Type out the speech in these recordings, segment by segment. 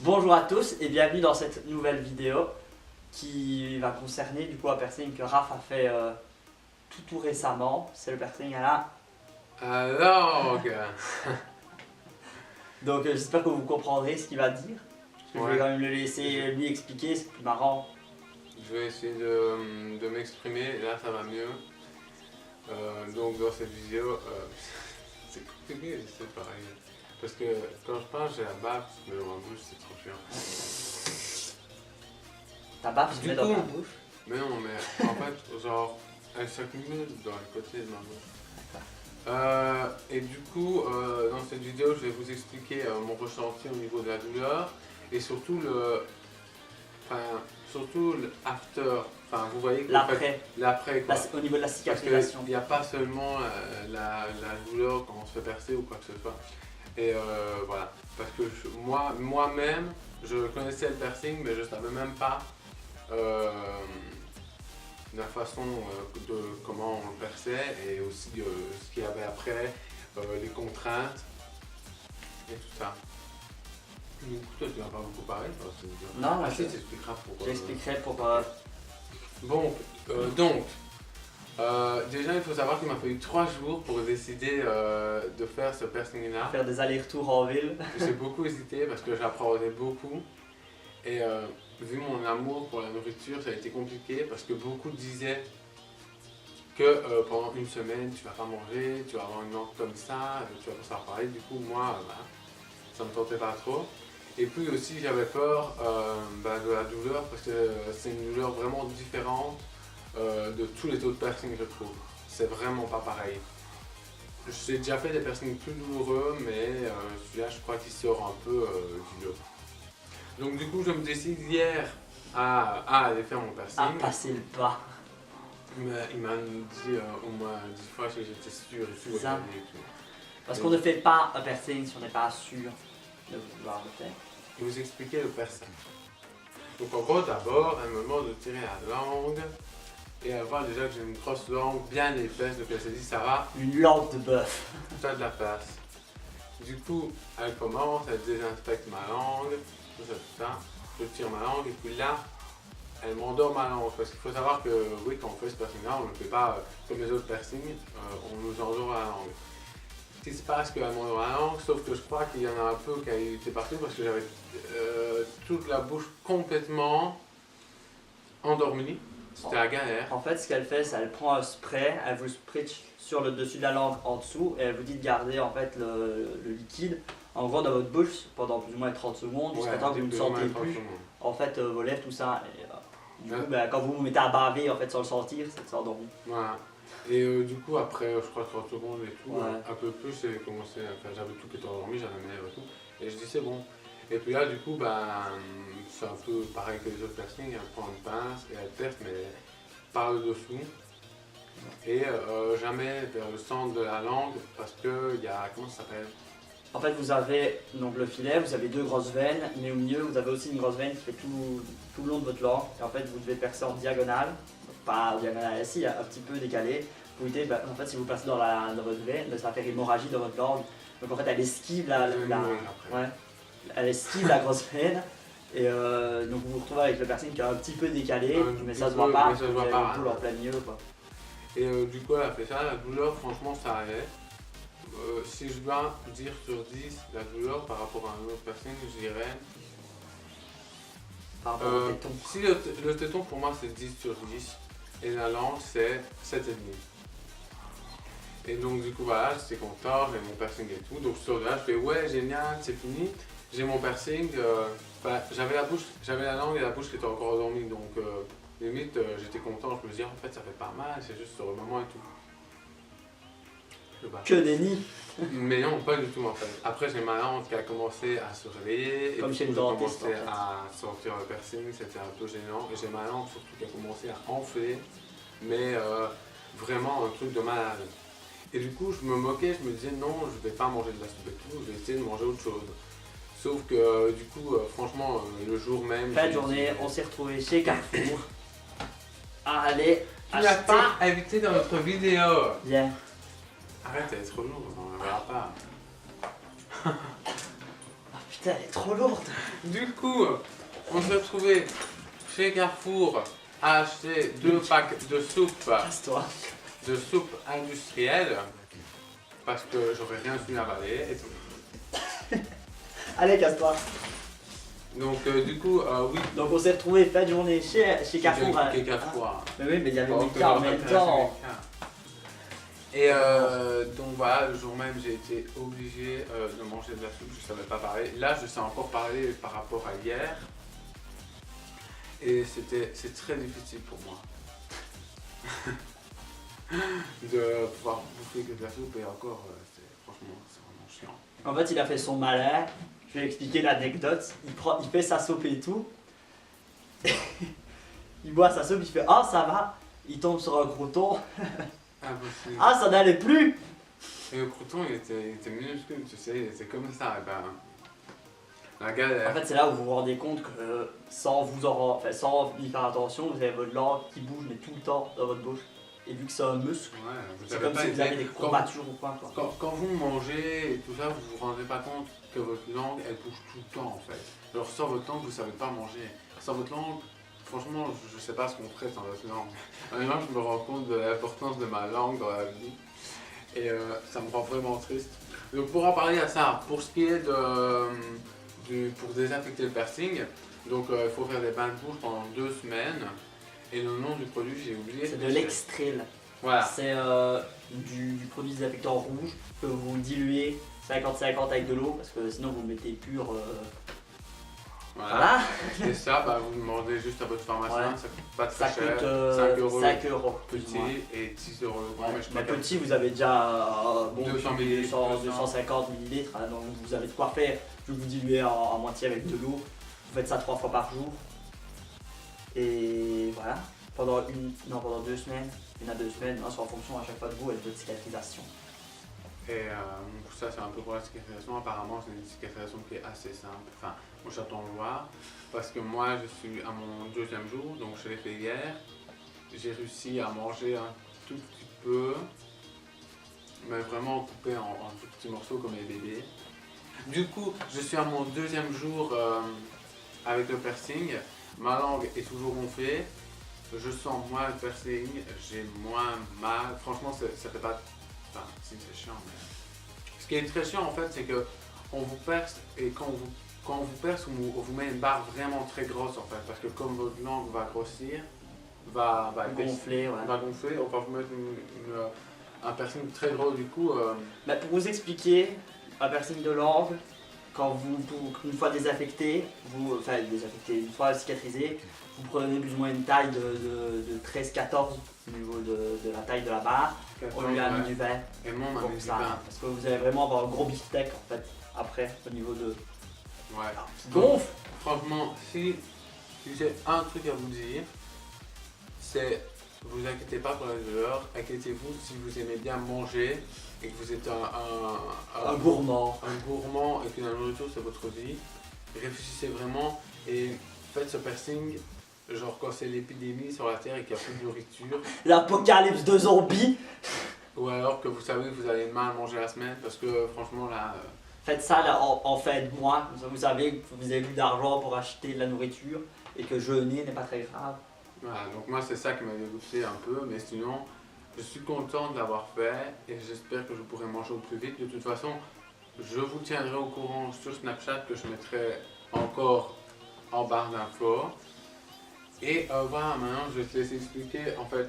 Bonjour à tous et bienvenue dans cette nouvelle vidéo qui va concerner du coup un piercing que Raph a fait tout récemment. C'est le piercing à la langue. Donc j'espère que vous comprendrez ce qu'il va dire. Je Ouais. vais quand même le laisser lui expliquer, c'est plus marrant. Je vais essayer de m'exprimer, là ça va mieux. Donc dans cette vidéo, c'est compliqué, c'est pareil. Parce que quand je parle, j'ai la bave, mais dans ma bouche c'est trop chiant. Ta baffe se Du met dans coup- ta bouche. Mais non, mais en fait, genre, elle s'accumule dans les côtés de ma bouche. Et du coup, dans cette vidéo, je vais vous expliquer mon ressenti au niveau de la douleur et surtout surtout l'after. Enfin, vous voyez que l'après quoi. Au niveau de la Parce cicatrisation. qu'il n'y a pas seulement la douleur quand on se fait percer ou quoi que ce soit. Et voilà. Parce que moi-même, je connaissais le piercing, mais je ne savais même pas la façon de comment on le perçait et aussi ce qu'il y avait après, les contraintes et tout ça. Du coup, toi, tu vas pas beaucoup parler. Non, moi, si, t'expliqueras pourquoi. j'expliquerai pour... Bon, déjà, il faut savoir qu'il m'a fallu 3 jours pour décider de faire ce piercing-là. faire des allers-retours en ville. J'ai beaucoup hésité parce que j'appréhendais beaucoup. Et vu mon amour pour la nourriture, ça a été compliqué parce que beaucoup disaient que pendant une semaine, tu vas pas manger, tu vas avoir une langue comme ça, tu vas pas savoir parler. Du coup, moi, ça me tentait pas trop. Et puis aussi, j'avais peur de la douleur parce que c'est une douleur vraiment différente de tous les autres piercings que je trouve. C'est vraiment pas pareil. J'ai déjà fait des piercings plus douloureux, mais celui-là, je crois qu'il sort un peu du lot. Donc du coup, je me décide hier à aller faire mon piercing. À passer le pas. Il m'a dit au moins 10 fois que j'étais sûr et tout. C'est ça. Et tout. Parce qu'on ne fait pas un piercing si on n'est pas sûr de vouloir le faire. Et vous expliquer le piercing. Donc en gros, d'abord, elle me demande de tirer la langue. Et elle voit déjà que j'ai une grosse langue bien épaisse, donc elle s'est dit ça va, Une langue de bœuf. t'as de la place. Du coup, elle commence, elle désinfecte ma langue, tout ça. Je tire ma langue et puis là, elle m'endort ma langue. Parce qu'il faut savoir que oui, quand on fait ce piercing-là, on ne le fait pas comme les autres piercings, on nous endort la langue. Ce qui se passe, qu'elle m'endort la langue, sauf que je crois qu'il y en a un peu qui a été partout parce que j'avais toute la bouche complètement endormie. C'était la galère. En fait, ce qu'elle fait, c'est qu'elle prend un spray, elle vous spritch sur le dessus de la langue en dessous et elle vous dit de garder en fait le liquide en gros dans votre bouche pendant plus ou moins 30 secondes jusqu'à temps que vous ne sentez plus en fait vos lèvres, tout ça. Et, du coup, quand vous vous mettez à baver en fait sans le sentir, ça sort d'endormi. Voilà. Et du coup, après, je crois 30 secondes et tout, Ouais. un peu plus, j'ai commencé à faire, j'avais tout qui était endormi, j'avais mes lèvres et tout. Et je dis c'est bon. Et puis là, du coup, c'est un peu pareil que les autres piercings, elle prend une pince et elle perce, mais par le dessous. Et jamais vers le centre de la langue, parce que il y a, comment ça s'appelle? En fait, vous avez donc le filet, vous avez deux grosses veines, mais au milieu, vous avez aussi une grosse veine qui fait tout le long de votre langue. Et en fait, vous devez percer en diagonale, pas en diagonale ici, un petit peu décalé. Pour éviter, en fait, si vous percez dans votre veine, ça va faire hémorragie dans votre langue. Donc en fait, elle esquive elle esquive la grosse veine. Et donc vous vous retrouvez avec le piercing qui est un petit peu décalé, mais ça se voit pas, mais ça se voit vous pas, avez le boule en plein milieu, quoi. Et du coup, elle a fait ça, la douleur, franchement, ça allait. Si je dois dire sur 10 la douleur par rapport à un autre piercing, je dirais. Par rapport au téton. Si le téton pour moi c'est 10 sur 10 et la langue c'est 7,5. Et donc du coup voilà, j'étais content, j'ai mon piercing et tout. Donc sur là je fais ouais génial, c'est fini. J'ai mon piercing, j'avais la langue et la bouche qui étaient encore endormies. Donc limite j'étais content, je me disais en fait ça fait pas mal, c'est juste sur le moment et tout. Que nenni. Mais non, pas du tout en fait. Après j'ai ma langue qui a commencé à se réveiller. Comme et chez du le coup, dentiste, j'ai commencé en fait. à sortir le piercing, c'était un peu gênant. Et j'ai ma langue surtout qui a commencé à enfler, mais vraiment un truc de malade. Et du coup je me moquais, je me disais non, je vais pas manger de la soupe et tout, je vais essayer de manger autre chose. Sauf que du coup, franchement, le jour même... Fin de journée, on s'est retrouvés chez Carrefour. Allez, Tu n'as pas invité dans notre vidéo. Bien. Arrête, elle est trop lourde, on ne la verra pas. Putain, elle est trop lourde. Du coup, on s'est retrouvé chez Carrefour à acheter 2 packs Casse-toi. de soupe industrielle parce que j'aurais rien su avaler et tout. Allez, casse-toi. Donc du coup, oui. Donc on s'est retrouvé fin de journée chez Carrefour. Chez Carrefour. Mais oui, mais il y avait Bon, Mika en même temps. Et donc voilà, le jour même, j'ai été obligé de manger de la soupe, je ne savais pas parler. Là, je sais encore parler par rapport à hier. Et c'est très difficile pour moi de pouvoir bouffer que de la soupe et encore, franchement, c'est vraiment chiant. En fait, il a fait son malin. Je vais expliquer l'anecdote. Il fait sa soupe et tout. Il boit sa soupe, il fait ah ça va. Il tombe sur un crouton. Impossible. Ah ça n'allait plus. Et le crouton, il était minuscule, tu sais, il était comme ça. Et ben, la galère. En fait, c'est là où vous vous rendez compte que sans y faire attention, vous avez votre langue qui bouge mais tout le temps dans votre bouche. Et vu que c'est un muscle, Ouais, vous c'est avez comme pas si vous été- avez des courbatures au coin. Quoi. Quand vous mangez et tout ça, vous vous rendez pas compte que votre langue, elle bouge tout le temps en fait. Alors sans votre langue, vous savez pas manger. Sans votre langue, franchement, je sais pas ce qu'on ferait sans votre langue. Maintenant, je me rends compte de l'importance de ma langue dans la vie. Et ça me rend vraiment triste. Donc pour en parler à ça, pour ce qui est pour désinfecter le piercing, donc il faut faire des bains de bouche pendant 2 semaines. Et le nom du produit, j'ai oublié. C'est de l'extril. Voilà. C'est du produit désinfectant rouge que vous diluez 50-50 avec de l'eau parce que sinon vous le mettez pur. Voilà. Et ça, bah, vous demandez juste à votre pharmacien, Ouais. ça coûte pas Ça très cher. coûte 5 euros. Petit et 10 euros le grand. Ouais. Mais je Mais préfère- petit, vous avez déjà 200 200, millilitres, 250 millilitres, hein, donc vous avez de quoi faire. Je vous diluez à moitié avec de l'eau. Vous faites ça 3 fois par jour. Et voilà. Pendant 2 semaines, 1 à 2 semaines, c'est en fonction à chaque fois de vous et de votre cicatrisation. Et donc ça, c'est un peu pour la cicatrisation. Apparemment, c'est une cicatrisation qui est assez simple. Enfin, moi, j'attends de voir. Parce que moi, je suis à mon 2e jour, donc je l'ai fait hier. J'ai réussi à manger un tout petit peu, mais vraiment coupé en tout petits morceaux comme les bébés. Du coup, je suis à mon 2e jour avec le piercing. Ma langue est toujours gonflée. Je sens moins le piercing, j'ai moins mal. Franchement, ça fait pas. Enfin, si, c'est chiant, mais. Ce qui est très chiant en fait, c'est que on vous perce et quand on vous perce, on vous met une barre vraiment très grosse en fait. Parce que comme votre langue va grossir, va Gonflé, ouais. va gonfler, on va vous mettre un piercing très gros du coup. Bah, pour vous expliquer, un piercing de langue, une fois désaffecté, une fois cicatrisé, vous prenez plus ou moins une taille de 13-14 au niveau de la taille de la barre. On lui a mis du vin Et moi, on m'a pour mis du ça, vin. parce que vous allez vraiment avoir un gros beefsteak en fait, après, au niveau de... Ouais. qui gonfle. Franchement, si j'ai un truc à vous dire, c'est vous inquiétez pas pour la douleur, inquiétez-vous si vous aimez bien manger et que vous êtes Un gourmand. un gourmand et que la nourriture c'est votre vie. Réfléchissez vraiment et faites ce piercing, genre quand c'est l'épidémie sur la terre et qu'il n'y a plus de nourriture, L'apocalypse de zombies. ou alors que vous savez que vous allez mal manger la semaine parce que franchement là. Faites ça là, en fin de mois, comme ça vous savez que vous avez plus d'argent pour acheter de la nourriture et que jeûner n'est pas très grave. Voilà, donc moi c'est ça qui m'a dégoûté un peu, mais sinon je suis content de l'avoir fait et j'espère que je pourrai manger au plus vite. De toute façon, je vous tiendrai au courant sur Snapchat que je mettrai encore en barre d'infos. Et voilà, maintenant je vais te laisser expliquer. En fait,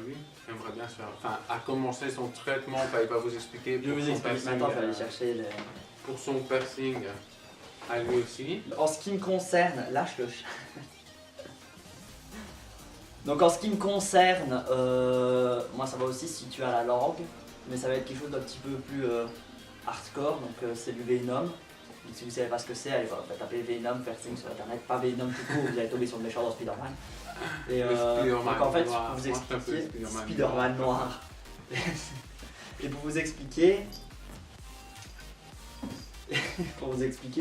lui, j'aimerais bien se faire, enfin, à commencer son traitement, enfin, il va vous expliquer Je pour vous son explique piercing, maintenant, je vais aller chercher les... pour son piercing à lui aussi. En ce qui me concerne, lâche le chat. Donc en ce qui me concerne, moi ça va aussi se situer à la langue, mais ça va être quelque chose d'un petit peu plus hardcore, donc c'est du Venom. Donc, si vous savez pas ce que c'est, allez taper Venom piercing sur internet, pas Venom tout court, vous allez tomber sur le méchant dans Spider-Man. Et Le Spider-Man donc en fait, noir. pour vous Moi, je t'appelle expliquer, Spider-Man Spider-Man noir. Et pour vous expliquer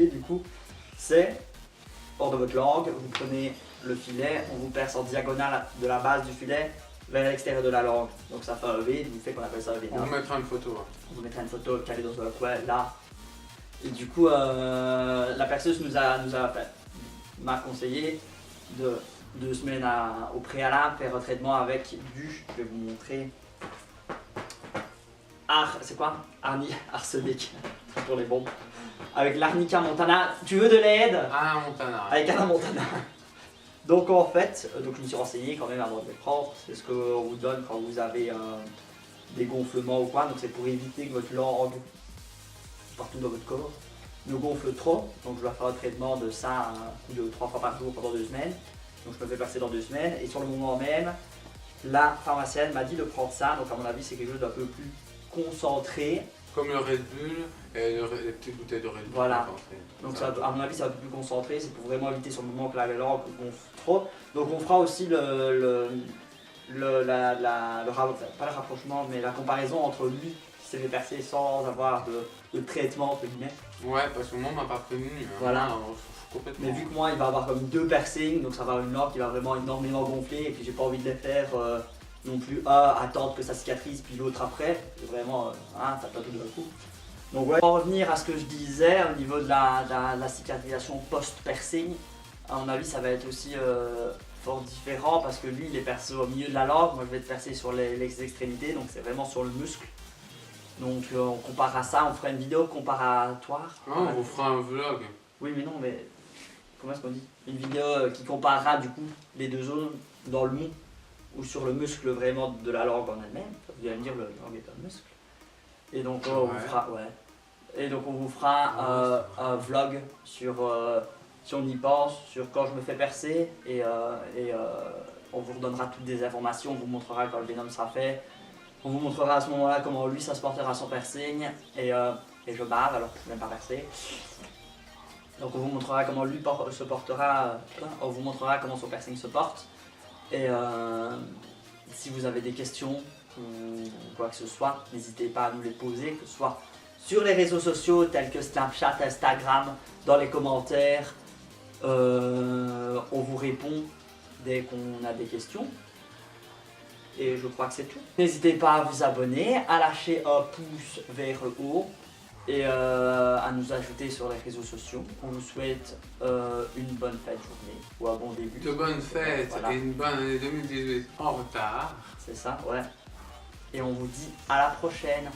du coup, c'est hors de votre langue, vous prenez le filet, on vous perce en diagonale de la base du filet vers l'extérieur de la langue. Donc ça fait un V, du fait qu'on appelle ça un V. On vous mettra une photo. On vous mettra une photo calée dans un coin là. Et du coup, la perceuse m'a conseillé de 2 semaines au préalable faire un traitement avec du, je vais vous montrer, c'est quoi? Arsenic, pour les bombes. Avec l'arnica montana. Tu veux de l'aide? Ah, Montana. Avec Anna Montana. Donc en fait, je me suis renseigné quand même avant de les prendre. C'est ce qu'on vous donne quand vous avez des gonflements ou quoi. Donc c'est pour éviter que votre langue, partout dans votre corps, ne gonfle trop. Donc je dois faire un traitement de ça 3 fois par jour pendant 2 semaines. Donc je me fais passer dans 2 semaines. Et sur le moment même, la pharmacienne m'a dit de prendre ça. Donc à mon avis c'est quelque chose d'un peu plus concentré. Comme le Red Bull et les petites bouteilles de Red Bull. Voilà. Donc ça, à mon avis c'est un peu plus concentré, c'est pour vraiment éviter sur le moment que la langue gonfle trop. Donc on fera aussi pas le rapprochement, mais la comparaison entre lui qui s'est fait percer sans avoir de traitement entre guillemets. Ouais, parce que moi on m'a pas prévenu. Voilà. Moi, je suis complètement... Mais vu que moi il va avoir comme 2 piercings, donc ça va avoir une langue qui va vraiment énormément gonfler et puis j'ai pas envie de les faire non plus attendre que ça cicatrise puis l'autre après. Vraiment, ça pas tout d'un coup. Donc ouais, pour revenir à ce que je disais au niveau de la cicatrisation post-piercing, à mon avis ça va être aussi fort différent parce que lui il est percé au milieu de la langue, moi je vais être percé sur les extrémités, donc c'est vraiment sur le muscle. Donc on compare à ça, on fera une vidéo comparatoire. on vous fera un vlog. Oui mais non mais, comment est-ce qu'on dit? Une vidéo qui comparera du coup les deux zones dans le mou ou sur le muscle vraiment de la langue en elle-même. Vous allez me dire, la langue est un muscle. Et donc on vous fera, Et donc on vous fera un vlog sur, si on y pense, sur quand je me fais percer et on vous redonnera toutes des informations, on vous montrera quand le Venom sera fait, on vous montrera à ce moment-là comment lui ça se portera son piercing et je bave alors que je ne suis même pas percé. Donc on vous montrera comment lui se portera, on vous montrera comment son piercing se porte et si vous avez des questions ou quoi que ce soit, n'hésitez pas à nous les poser, que ce soit sur les réseaux sociaux tels que Snapchat, Instagram, dans les commentaires. On vous répond dès qu'on a des questions. Et je crois que c'est tout. N'hésitez pas à vous abonner, à lâcher un pouce vers le haut et à nous ajouter sur les réseaux sociaux. On vous souhaite une bonne fête journée ou un bon début. De bonnes fêtes voilà. Et une bonne année 2018 en retard. C'est ça, ouais. Et on vous dit à la prochaine.